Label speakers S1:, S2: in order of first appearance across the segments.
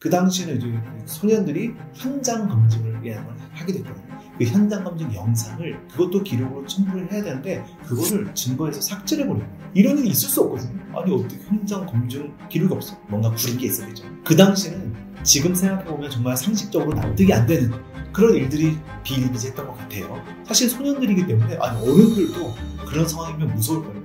S1: 그 당시에는 이제 소년들이 현장 검증을 하게 됐거든요. 그 현장 검증 영상을 그것도 기록으로 첨부를 해야 되는데 그거를 증거에서 삭제를 해버려요. 이런 일이 있을 수 없거든요. 아니 어떻게 현장 검증 기록이 없어? 뭔가 구린 게 있어야겠죠. 그 당시에는 지금 생각해보면 정말 상식적으로 납득이 안 되는 그런 일들이 비일비재했던 것 같아요. 사실 소년들이기 때문에 아니 어른들도 그런 상황이면 무서울걸요.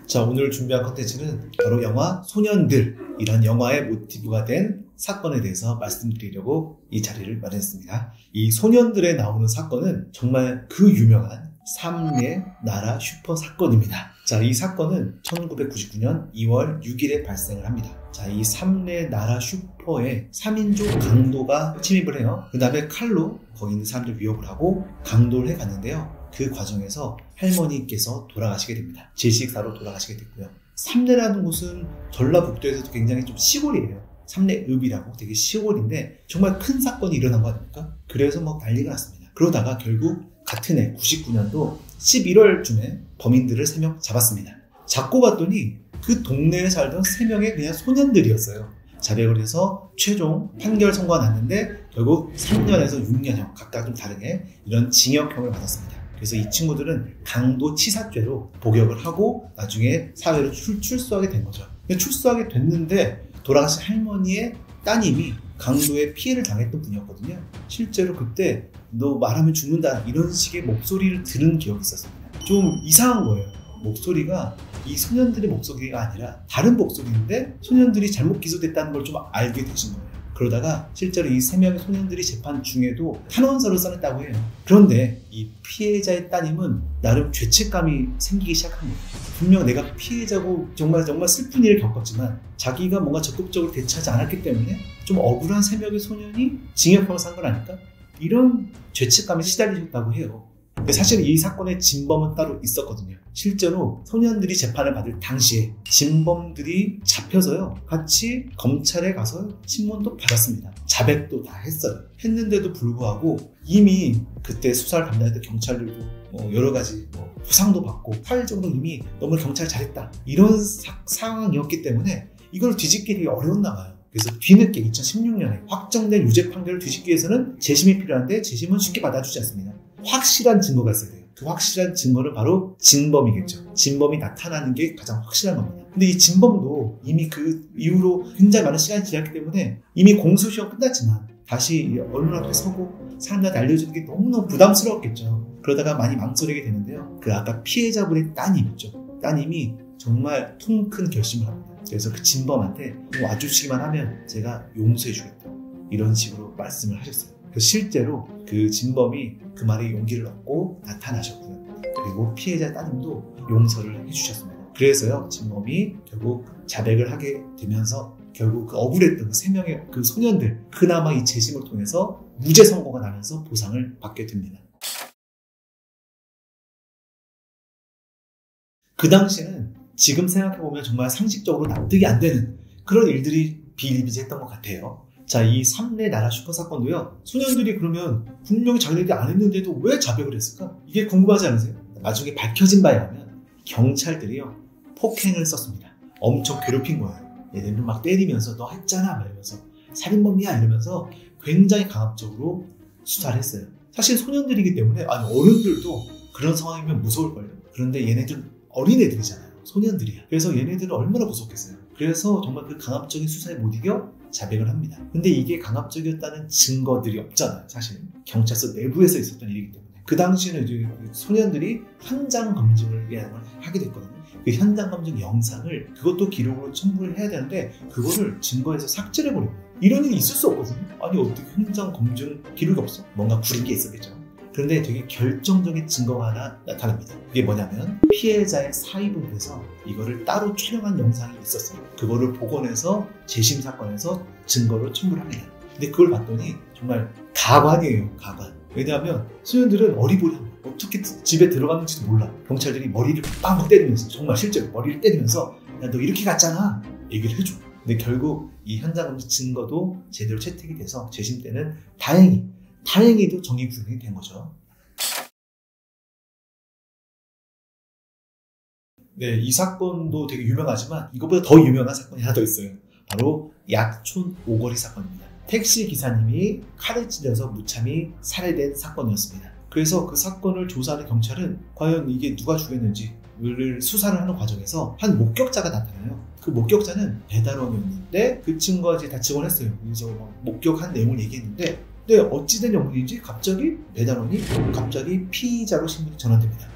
S1: 자, 오늘 준비한 컨텐츠는 바로 영화 소년들이란 영화의 모티브가 된 사건에 대해서 말씀드리려고 이 자리를 마련했습니다. 이 소년들에 나오는 사건은 정말 그 유명한 삼례 나라 슈퍼 사건입니다. 자, 이 사건은 1999년 2월 6일에 발생을 합니다. 자, 이 삼례 나라 슈퍼에 3인조 강도가 침입을 해요. 그 다음에 칼로 거기 있는 사람들 위협을 하고 강도를 해갔는데요. 그 과정에서 할머니께서 돌아가시게 됩니다. 질식사로 돌아가시게 됐고요. 삼례라는 곳은 전라북도에서도 굉장히 좀 시골이에요. 삼례읍이라고 되게 시골인데 정말 큰 사건이 일어난 거 아닙니까? 그래서 막 난리가 났습니다. 그러다가 결국 같은 해 99년도 11월쯤에 범인들을 3명 잡았습니다. 잡고 봤더니 그 동네에 살던 3명의 그냥 소년들이었어요. 자백을 해서 최종 판결 선고가 났는데 결국 3년에서 6년형 각각 좀 다르게 이런 징역형을 받았습니다. 그래서 이 친구들은 강도치사죄로 복역을 하고 나중에 사회로 출소하게 된 거죠. 출소하게 됐는데 돌아가신 할머니의 따님이 강도의 피해를 당했던 분이었거든요. 실제로 그때 너 말하면 죽는다 이런 식의 목소리를 들은 기억이 있었습니다. 좀 이상한 거예요. 목소리가 이 소년들의 목소리가 아니라 다른 목소리인데 소년들이 잘못 기소됐다는 걸 좀 알게 되신 거예요. 그러다가 실제로 이 3명의 소년들이 재판 중에도 탄원서를 써냈다고 해요. 그런데 이 피해자의 따님은 나름 죄책감이 생기기 시작한 거예요. 분명 내가 피해자고 정말 슬픈 일을 겪었지만 자기가 뭔가 적극적으로 대처하지 않았기 때문에 좀 억울한 3명의 소년이 징역형을 산 건 아닐까? 이런 죄책감에 시달리셨다고 해요. 근데 사실 이 사건의 진범은 따로 있었거든요. 실제로 소년들이 재판을 받을 당시에 진범들이 잡혀서요. 같이 검찰에 가서 신문도 받았습니다. 자백도 다 했어요. 했는데도 불구하고 이미 그때 수사를 담당했던 경찰들도 여러 가지 보상도 받고 사회적으로 이미 너무 경찰 잘했다. 이런 상황이었기 때문에 이걸 뒤집기 되게 어려웠나 봐요. 그래서 뒤늦게 2016년에 확정된 유죄 판결을 뒤집기 위해서는 재심이 필요한데 재심은 쉽게 받아주지 않습니다. 확실한 증거가 있어야 돼요. 그 확실한 증거는 바로 진범이겠죠. 진범이 나타나는 게 가장 확실한 겁니다. 근데 이 진범도 이미 그 이후로 굉장히 많은 시간이 지났기 때문에 이미 공소시효가 끝났지만 다시 언론 앞에 서고 사람들한테 알려주는 게 너무너무 부담스러웠겠죠. 그러다가 많이 망설이게 되는데요. 그 아까 피해자분의 따님 있죠. 따님이 정말 통 큰 결심을 합니다. 그래서 그 진범한테 와주시기만 하면 제가 용서해주겠다. 이런 식으로 말씀을 하셨어요. 실제로 그 진범이 그 말에 용기를 얻고 나타나셨고요. 그리고 피해자 따님도 용서를 해주셨습니다. 그래서요, 진범이 결국 자백을 하게 되면서 결국 그 억울했던 그 3명의 그 소년들, 그나마 이 재심을 통해서 무죄 선고가 나면서 보상을 받게 됩니다. 그 당시에는 지금 생각해보면 정말 상식적으로 납득이 안 되는 그런 일들이 비일비재했던 것 같아요. 자, 이 삼례 나라 슈퍼 사건도요. 소년들이 그러면 분명히 자기들이 안 했는데도 왜 자백을 했을까? 이게 궁금하지 않으세요? 나중에 밝혀진 바에 하면 경찰들이요. 폭행을 썼습니다. 엄청 괴롭힌 거예요. 얘네들 막 때리면서 너 했잖아 이러면서 살인범이야 이러면서 굉장히 강압적으로 수사를 했어요. 사실 소년들이기 때문에 아니 어른들도 그런 상황이면 무서울걸요. 그런데 얘네들 어린애들이잖아요. 소년들이야. 그래서 얘네들은 얼마나 무섭겠어요. 그래서 정말 그 강압적인 수사에 못 이겨 자백을 합니다. 근데 이게 강압적이었다는 증거들이 없잖아요. 사실 경찰서 내부에서 있었던 일이기 때문에 그 당시에는 이제 소년들이 현장 검증을 하게 됐거든요. 그 현장 검증 영상을 그것도 기록으로 첨부를 해야 되는데 그거를 증거에서 삭제를 해버려요. 이런 일이 있을 수 없거든요. 아니 어떻게 현장 검증 기록이 없어? 뭔가 구린 게 있었겠죠. 그런데 되게 결정적인 증거가 하나 나타납니다. 그게 뭐냐면 피해자의 사위분께서 이거를 따로 촬영한 영상이 있었어요. 그거를 복원해서 재심 사건에서 증거를 첨부를 합니다. 근데 그걸 봤더니 정말 가관이에요. 가관. 왜냐하면 소년들은 어리버리한 거예요. 어떻게 집에 들어갔는지도 몰라. 경찰들이 머리를 빵빵 때리면서 정말 실제로 머리를 때리면서 야, 너 이렇게 갔잖아 얘기를 해줘. 근데 결국 이 현장 증거도 제대로 채택이 돼서 재심 때는 다행히도 정의 구현이 된 거죠. 네, 이 사건도 되게 유명하지만 이것보다 더 유명한 사건이 하나 더 있어요. 바로 약촌 오거리 사건입니다. 택시 기사님이 칼에 찔려서 무참히 살해된 사건이었습니다. 그래서 그 사건을 조사하는 경찰은 과연 이게 누가 죽였는지를 수사를 하는 과정에서 한 목격자가 나타나요. 그 목격자는 배달원이었는데 그 친구가 이제 다 증언했어요. 그래서 목격한 내용을 얘기했는데, 근데 어찌된 영문인지 갑자기 배달원이 갑자기 피의자로 신분이 전환됩니다.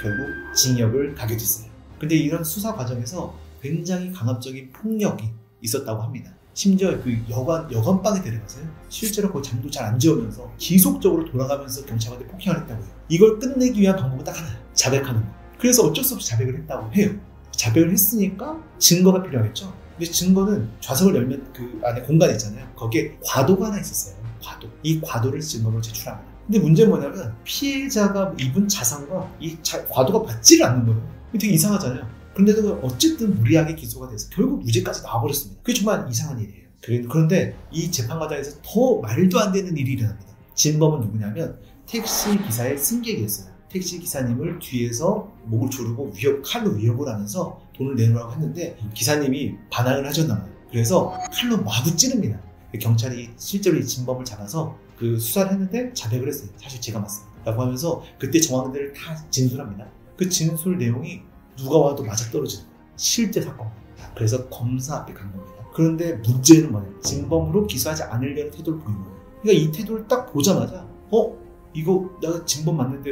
S1: 결국 징역을 가게 됐어요. 근데 이런 수사 과정에서 굉장히 강압적인 폭력이 있었다고 합니다. 심지어 그 여관방에 데려가서요. 실제로 그 잠도 잘 안 재우면서 지속적으로 돌아가면서 경찰한테 폭행을 했다고 해요. 이걸 끝내기 위한 방법은 딱 하나예요. 자백하는 거. 그래서 어쩔 수 없이 자백을 했다고 해요. 자백을 했으니까 증거가 필요하겠죠. 근데 증거는 좌석을 열면 그 안에 공간이 있잖아요. 거기에 과도가 하나 있었어요. 과도. 이 과도를 증거로 제출합니다. 근데 문제는 뭐냐면 피해자가 입은 자상과 이 과도가 맞지를 않는 거예요. 되게 이상하잖아요. 그런데도 어쨌든 무리하게 기소가 돼서 결국 무죄까지 나와버렸습니다. 그게 정말 이상한 일이에요. 그런데 이 재판 과정에서 더 말도 안 되는 일이 일어납니다. 진범은 누구냐면 택시 기사의 승객이었어요. 택시 기사님을 뒤에서 목을 조르고 칼로 위협을 하면서 돈을 내놓으라고 했는데 기사님이 반항을 하셨나봐요. 그래서 칼로 마구 찌릅니다. 경찰이 실제로 이 진범을 잡아서 그 수사를 했는데 자백을 했어요. 사실 제가 맞습니다. 라고 하면서 그때 정황들을 다 진술합니다. 그 진술 내용이 누가 와도 맞아떨어지는 거예요. 실제 사건. 그래서 검사 앞에 간 겁니다. 그런데 문제는 뭐냐면 진범으로 기소하지 않으려는 태도를 보이는 거예요. 그러니까 이 태도를 딱 보자마자 이거 내가 진범 맞는데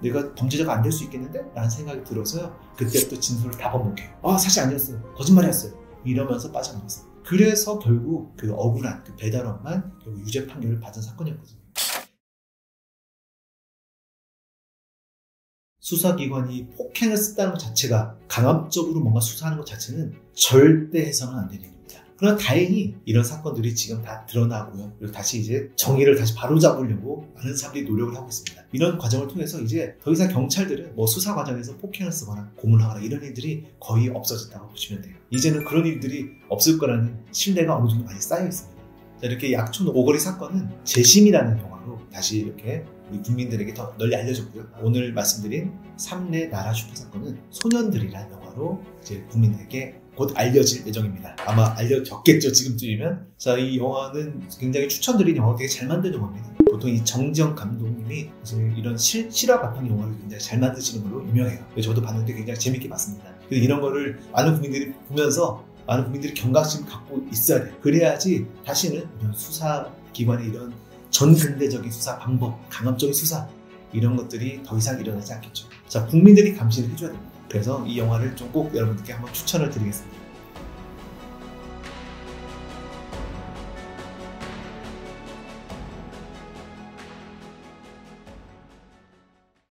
S1: 내가 범죄자가 안 될 수 있겠는데? 라는 생각이 들어서요. 그때부터 진술을 다 번복해요. 사실 아니었어요. 거짓말이었어요. 이러면서 빠져나갔어요. 그래서 결국 그 억울한 그 배달원만 결국 유죄 판결을 받은 사건이었거든요. 수사기관이 폭행을 썼다는 것 자체가 강압적으로 뭔가 수사하는 것 자체는 절대 해서는 안 되는 일입니다. 그러나 다행히 이런 사건들이 지금 다 드러나고요. 그리고 다시 이제 정의를 다시 바로잡으려고 많은 사람들이 노력을 하고 있습니다. 이런 과정을 통해서 이제 더 이상 경찰들은 수사 과정에서 폭행을 쓰거나 고문하거나 이런 일들이 거의 없어졌다고 보시면 돼요. 이제는 그런 일들이 없을 거라는 신뢰가 어느 정도 많이 쌓여 있습니다. 자, 이렇게 약촌 오거리 사건은 재심이라는 영화로 다시 이렇게 우리 국민들에게 더 널리 알려졌고요. 오늘 말씀드린 삼례 나라 슈퍼 사건은 소년들이라는 영화로 이제 국민들에게 곧 알려질 예정입니다. 아마 알려졌겠죠, 지금쯤이면. 자, 이 영화는 굉장히 추천드린 영화가 되게 잘 만든 영화입니다. 보통 이 정지영 감독님이 이런 실화 바탕 영화를 굉장히 잘 만드시는 걸로 유명해요. 저도 봤는데 굉장히 재밌게 봤습니다. 그래서 이런 거를 많은 국민들이 보면서 많은 국민들이 경각심을 갖고 있어야 돼요. 그래야지 다시는 이런 수사기관의 이런 전근대적인 수사 방법, 강압적인 수사 이런 것들이 더 이상 일어나지 않겠죠. 자, 국민들이 감시를 해줘야 됩니다. 그래서 이 영화를 좀 꼭 여러분들께 한번 추천을 드리겠습니다.